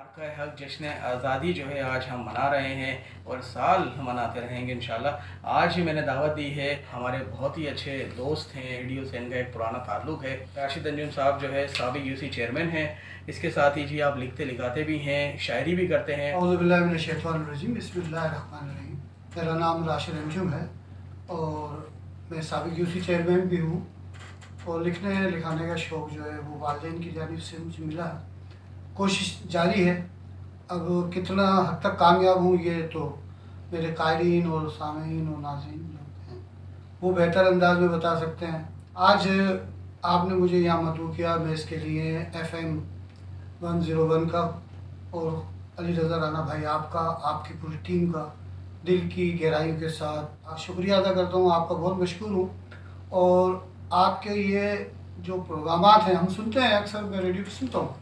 का हक जश्न आज़ादी जो है आज हम मना रहे हैं और साल मनाते रहेंगे इंशाल्लाह। आज ही मैंने दावत दी है, हमारे बहुत ही अच्छे दोस्त हैं, एडीओ से इनका एक पुराना ताल्लुक़ है। राशिद अंजुम साहब जो है साबिक़ यूसी चेयरमैन हैं। इसके साथ ही जी आप लिखते लिखाते भी हैं, शायरी भी करते हैं। औज़ुबिल्लाहि मिनश्शैतानिर्रजीम, बिस्मिल्लाहिर्रहमानिर्रहीम। मेरा नाम राशिद अंजुम है और मैं साबिक़ यूसी चेयरमैन भी हूँ। और लिखने लिखाने का शौक़ जो है वो वालिदैन की जानिब से मुझे मिला है। कोशिश जारी है। अब कितना हद तक कामयाब हूँ ये तो मेरे क़ारीन और सामीन और नाज़रीन जो हैं वो बेहतर अंदाज में बता सकते हैं। आज आपने मुझे यहाँ मदऊ किया, मैं इसके लिए FM 101 का और अली रज़ा राना भाई आपका, आपकी पूरी टीम का दिल की गहराइयों के साथ शुक्रिया अदा करता हूँ। आपका बहुत मशकूर हूँ। और आपके ये जो प्रोग्रामात हैं हम सुनते हैं, अक्सर मैं रेडियो पर सुनता हूँ,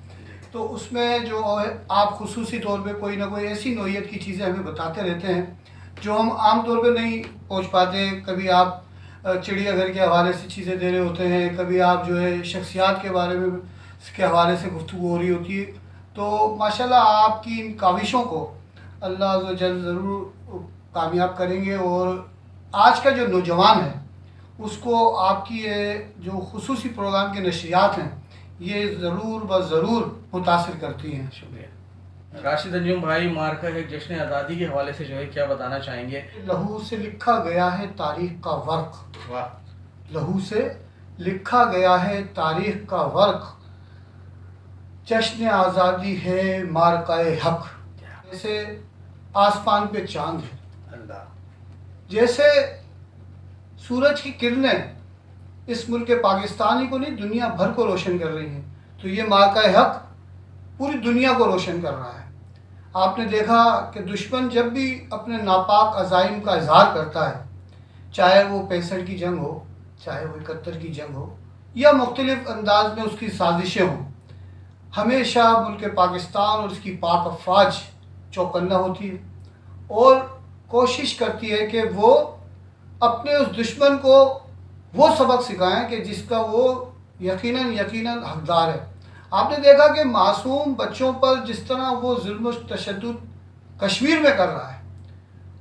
तो उसमें जो है आप खुसूसी तौर पे कोई ना कोई ऐसी नौइयत की चीज़ें हमें बताते रहते हैं जो हम आम तौर पे नहीं पहुंच पाते। कभी आप चिड़ियाघर के हवाले से चीज़ें दे रहे होते हैं, कभी आप जो है शख्सियात के बारे में के हवाले से गुफ्तगू हो रही होती है। तो माशाल्लाह आपकी इन काविशों को अल्लाह अज़्ज़ व जल ज़रूर कामयाब करेंगे। और आज का जो नौजवान है उसको आपकी ये जो खुसूसी प्रोग्राम की नशरियात हैं ये ज़रूर ब ज़रूर मुतासिर करती हैं। शुक्रिया। राशिद अंजुम भाई, मार्का है जश्न आज़ादी के हवाले से जो है क्या बताना चाहेंगे? लहू से लिखा गया है तारीख़ का वर्क। वाह। लहू से लिखा गया है तारीख़ का वर्क, जश्न आज़ादी है मार्काए हक। जैसे आसमान पे चांद है, अल्लाह, जैसे सूरज की किरणें इस मुल्क पाकिस्तानी को नहीं दुनिया भर को रोशन कर रही हैं, तो ये मार्काए हक पूरी दुनिया को रोशन कर रहा है। आपने देखा कि दुश्मन जब भी अपने नापाक अज़ाइम का इजहार करता है, चाहे वो 65 की जंग हो, चाहे वो 71 की जंग हो, या मुख्तलिफ अंदाज में उसकी साजिशें हों, हमेशा मुल्क पाकिस्तान और उसकी पाक अफवाज चौकन्ना होती है और कोशिश करती है कि वो अपने उस दुश्मन को वो सबक सिखाएं कि जिसका वो यकीनन हकदार है। आपने देखा कि मासूम बच्चों पर जिस तरह वो जुल्म तशद्दुद कश्मीर में कर रहा है,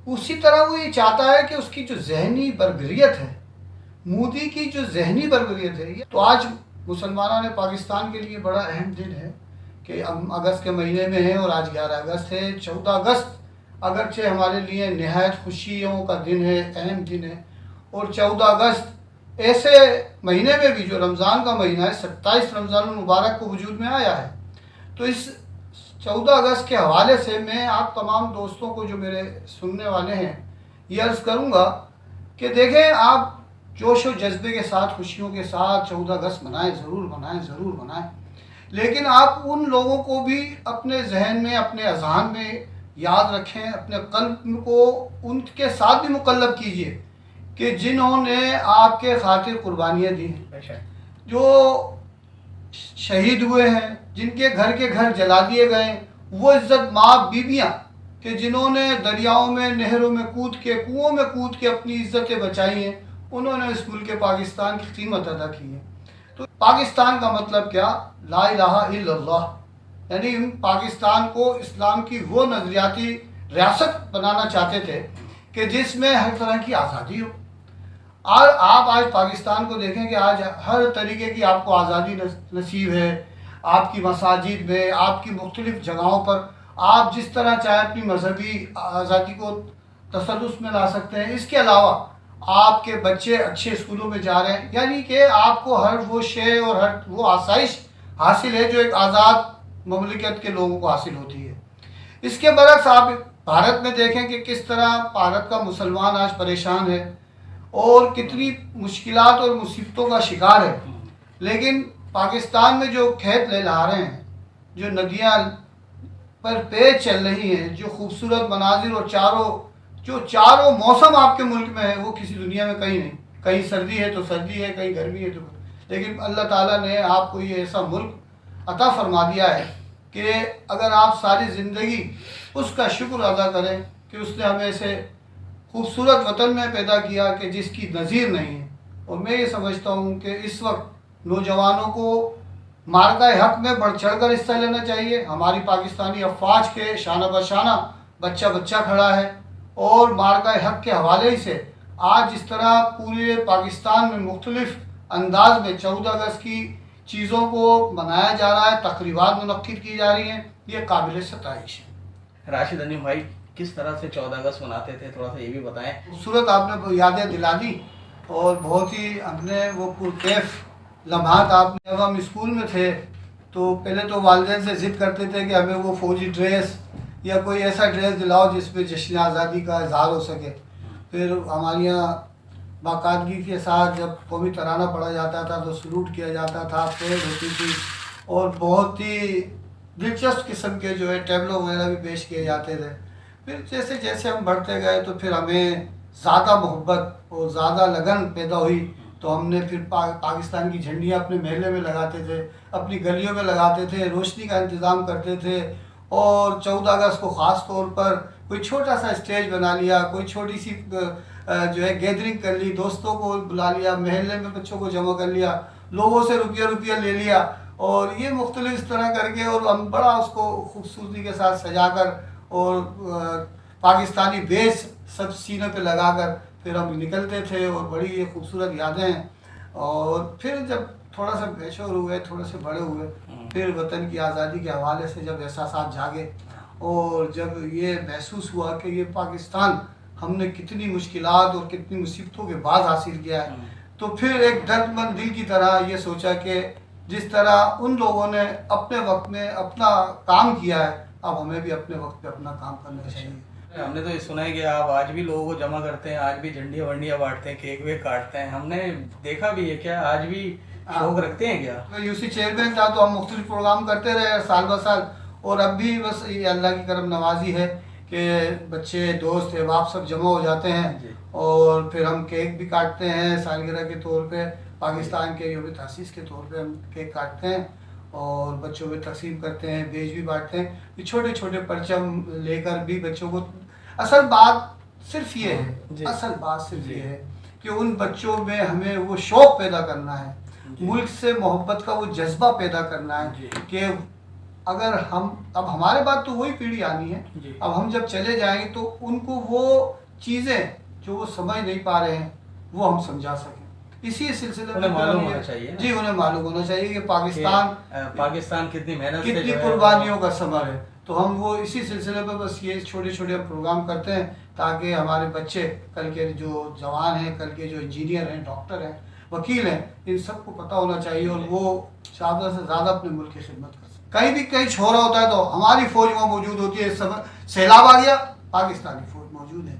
उसी तरह वो ये चाहता है कि उसकी जो जहनी बरबरियत है, मोदी की जो जहनी बरबरियत है, तो आज मुसलमानों ने पाकिस्तान के लिए बड़ा अहम दिन है कि हम अगस्त के महीने में हैं और आज 11 अगस्त है। 14 अगस्त अगरचे हमारे लिए नहायत खुशियों का दिन है, अहम दिन है। और 14 अगस्त ऐसे महीने में भी जो रमज़ान का महीना है, 27 रमज़ान मुबारक को वजूद में आया है। तो इस 14 अगस्त के हवाले से मैं आप तमाम दोस्तों को जो मेरे सुनने वाले हैं ये अर्ज़ करूँगा कि देखें, आप जोश व जज्बे के साथ, खुशियों के साथ 14 अगस्त मनाएं, ज़रूर मनाएं, लेकिन आप उन लोगों को भी अपने जहन में, अपने अज़हान में याद रखें, अपने क़ल्ब को उनके साथ भी मुकल्लब कीजिए कि जिन्होंने आपके खातिर कुर्बानियाँ दी हैं, जो शहीद हुए हैं, जिनके घर जला दिए गए, वो इज़्ज़त माँ बीबियाँ कि जिन्होंने दरियाओं में, नहरों में कूद के, कुओं में कूद के अपनी इज़्ज़तें बचाई हैं, उन्होंने इस मुल्क पाकिस्तान की कीमत अदा की है। तो पाकिस्तान का मतलब क्या? ला इलाहा इल्लल्लाह, यानी हम पाकिस्तान को इस्लाम की वो नज़रियाती रियासत बनाना चाहते थे कि जिसमें हर तरह की आज़ादी हो। और आप आज पाकिस्तान को देखें कि आज हर तरीके की आपको आज़ादी नसीब है। आपकी मसाजिद में, आपकी मुख्तलिफ़ जगहों पर आप जिस तरह चाहे अपनी मजहबी आज़ादी को तसल्लुस में ला सकते हैं। इसके अलावा आपके बच्चे अच्छे स्कूलों में जा रहे हैं, यानी कि आपको हर वो शे और हर वो आसाइश हासिल है जो एक आज़ाद ममलिकत के लोगों को हासिल होती है। इसके बरक्स आप भारत में देखें कि किस तरह भारत का मुसलमान आज परेशान है और कितनी मुश्किलात और मुसीबतों का शिकार है। लेकिन पाकिस्तान में जो खेत लहलहा हैं, जो नदियाँ पर पेज चल रही हैं, जो खूबसूरत मनाजिर और चारों मौसम आपके मुल्क में है, वो किसी दुनिया में कहीं नहीं। कहीं सर्दी है तो सर्दी है, कहीं गर्मी है तो, लेकिन अल्लाह ताला ने आपको ये ऐसा मुल्क अता फरमा दिया है कि अगर आप सारी ज़िंदगी उसका शुक्र अदा करें कि उसने हमें ऐसे खूबसूरत वतन में पैदा किया कि जिसकी नज़ीर नहीं है। और मैं ये समझता हूँ कि इस वक्त नौजवानों को मार्का हक में बढ़ चढ़ कर हिस्सा लेना चाहिए। हमारी पाकिस्तानी अफवाज के शाना बशाना बच्चा बच्चा खड़ा है और मार्का हक के हवाले से आज इस तरह पूरे पाकिस्तान में मुख्तलिफ अंदाज में 14 अगस्त की चीज़ों को मनाया जा रहा है, तकरीबात मुनक्किद की जा रही हैं, ये काबिल सताइश है। राशिद अंजुम भाई, किस तरह से 14 अगस्त मनाते थे, थोड़ा सा ये भी बताएं। खूबसूरत आपने यादें दिला दी और बहुत ही हमने वो पुरकैफ लम्हात आपने, जब हम स्कूल में थे तो पहले तो वालिदैन से ज़िद करते थे कि हमें वो फौजी ड्रेस या कोई ऐसा ड्रेस दिलाओ जिसमें जश्न आज़ादी का इजहार हो सके। फिर हमारे यहाँ बाकायदगी के साथ जब कौमी तराना पढ़ा जाता था तो सलूट किया जाता था, परेड होती थी और बहुत ही दिलचस्प किस्म के जो है टैबलो वगैरह भी पेश किए जाते थे। फिर जैसे जैसे हम बढ़ते गए तो फिर हमें ज़्यादा मोहब्बत और ज़्यादा लगन पैदा हुई, तो हमने फिर पाकिस्तान की झंडियाँ अपने महल्ले में लगाते थे, अपनी गलियों में लगाते थे, रोशनी का इंतज़ाम करते थे और 14 अगस्त को ख़ास तौर पर कोई छोटा सा स्टेज बना लिया, कोई छोटी सी जो है गैदरिंग कर ली, दोस्तों को बुला लिया, महल्ले में बच्चों को जमा कर लिया, लोगों से रुपया ले लिया और ये मुख्तलिफ इस तरह करके और हम बड़ा उसको खूबसूरती के साथ सजा कर और पाकिस्तानी बेस सब सीने पे लगा कर फिर हम निकलते थे और बड़ी ये खूबसूरत यादें हैं। और फिर जब थोड़ा सा मैच्योर हुए, थोड़े से बड़े हुए, फिर वतन की आज़ादी के हवाले से जब एहसास जागे और जब ये महसूस हुआ कि ये पाकिस्तान हमने कितनी मुश्किलात और कितनी मुसीबतों के बाद हासिल किया है, तो फिर एक दर्दमंद दिल की तरह ये सोचा कि जिस तरह उन लोगों ने अपने वक्त में अपना काम किया है, अब हमें भी अपने वक्त पे अपना काम करना चाहिए। हमने तो ये सुना है कि आप आज भी लोगों को जमा करते हैं, आज भी झंडियाँ वंडियाँ बांटते हैं, केक वेक काटते हैं, हमने देखा भी है। क्या आज भी शौक रखते हैं क्या? मैं यूसी चेयरमैन था तो हम मुख्तलिफ प्रोग्राम करते रहे साल ब साल और अब भी बस ये अल्लाह की करम नवाजी है कि बच्चे दोस्त अहबाब सब जमा हो जाते हैं और फिर हम केक भी काटते हैं सालगिरह के तौर पे, पाकिस्तान के यौम तहसीस के तौर पे हम केक काटते हैं और बच्चों में तकसीम करते हैं, बेज भी बांटते हैं। छोटे छोटे परचम लेकर भी बच्चों को, असल बात सिर्फ ये है कि उन बच्चों में हमें वो शौक़ पैदा करना है, मुल्क से मोहब्बत का वो जज्बा पैदा करना है कि अगर हम, अब हमारे बाद तो वही पीढ़ी आनी है, अब हम जब चले जाएंगे तो उनको वो चीज़ें जो वो समझ नहीं पा रहे हैं वो हम समझा सकें। इसी सिलसिले में मालूम होना चाहिए जी, उन्हें मालूम होना चाहिए कि पाकिस्तान कितनी मेहनत, कितनी कुर्बानियों का समर है। तो हम वो इसी सिलसिले में बस ये छोटे छोटे प्रोग्राम करते हैं ताकि हमारे बच्चे कल के जो जवान हैं, कल के जो इंजीनियर हैं, डॉक्टर हैं, वकील हैं, इन सबको पता होना चाहिए और वो ज़्यादा से ज़्यादा अपने मुल्क की खिदमत कर सकें। कहीं भी कहीं छोरा होता है तो हमारी फ़ौज वहाँ मौजूद होती है। इस समय सैलाब आ गया, पाकिस्तानी फ़ौज मौजूद है,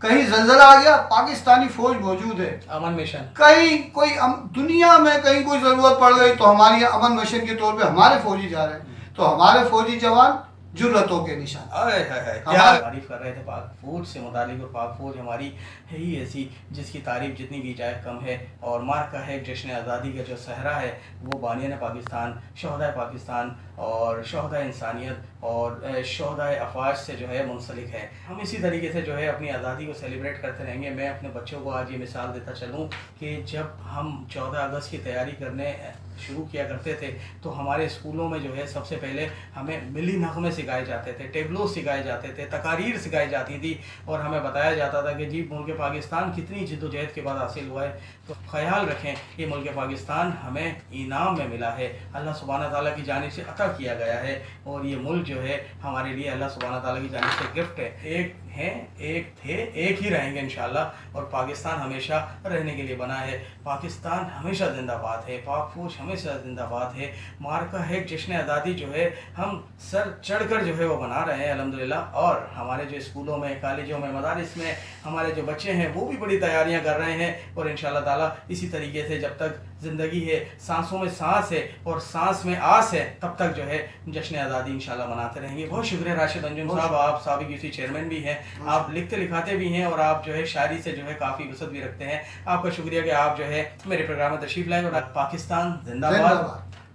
कहीं ज़लज़ला आ गया, पाकिस्तानी फ़ौज मौजूद है, अमन मिशन, कहीं कोई दुनिया में कहीं कोई ज़रूरत पड़ गई तो हमारी अमन मिशन के तौर पे हमारे फ़ौजी जा रहे हैं, तो हमारे फ़ौजी जवान जुर्रतों के निशान। क्या तारीफ कर रहे थे पाक फौज से मुतालिक, और पाक फौज हमारी है ही ऐसी जिसकी तारीफ जितनी की जाए कम है। और मार्का है जश्न आज़ादी का जो सहरा है वो बानियान पाकिस्तान, शहदाए पाकिस्तान और शहदाए इंसानियत और शहदाए अफवाज से जो है मुंसलिक है। हम इसी तरीके से जो है अपनी आज़ादी को सेलिब्रेट करते रहेंगे। मैं अपने बच्चों को आज ये मिसाल देता चलूँ कि जब हम 14 अगस्त की तैयारी करने शुरू किया करते थे तो हमारे स्कूलों में जो है सबसे पहले हमें मिली नग़मे सिखाए जाते थे, टेबलो सिखाए जाते थे, तकारीर सिखाई जाती थी और हमें बताया जाता था कि जी मुल्क पाकिस्तान कितनी जिद्दोजहद के बाद हासिल हुआ है। तो ख्याल रखें कि मुल्क पाकिस्तान हमें इनाम में मिला है, अल्लाह सुब्हाना ताला की जानिब से अता किया गया है और ये मुल्क जो है हमारे लिए अल्लाह सुब्हाना ताला की जानिब से गिफ्ट है। एक हैं, एक थे, एक ही रहेंगे इंशाल्लाह और पाकिस्तान हमेशा रहने के लिए बना है। पाकिस्तान हमेशा जिंदाबाद है, पाक फौज हमेशा जिंदाबाद है। मार्का है जश्न आज़ादी जो है हम सर चढ़कर जो है वो बना रहे हैं अल्हम्दुलिल्लाह। और हमारे जो स्कूलों में, कॉलेजों में, मदारिस में हमारे जो बच्चे हैं वो भी बड़ी तैयारियां कर रहे हैं और इंशाल्लाह ताला इसी तरीके से जब तक ज़िंदगी है, सांसों में सांस है और सांस में आस है, तब तक जो है जश्न आज़ादी इंशाल्लाह मनाते रहेंगे। बहुत शुक्रिया राशिद अंजुम साहब, आप साबिक यूसी चेयरमैन भी हैं, आप लिखते लिखाते भी हैं और आप जो है शायरी से जो है काफ़ी वसत भी रखते हैं। आपका शुक्रिया कि आप जो है मेरे प्रोग्राम में तशरीफ़ लाए। और पाकिस्तान जिंदाबाद,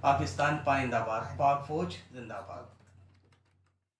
पाकिस्तान पाइंदाबाद, पाक फौज जिंदाबाद।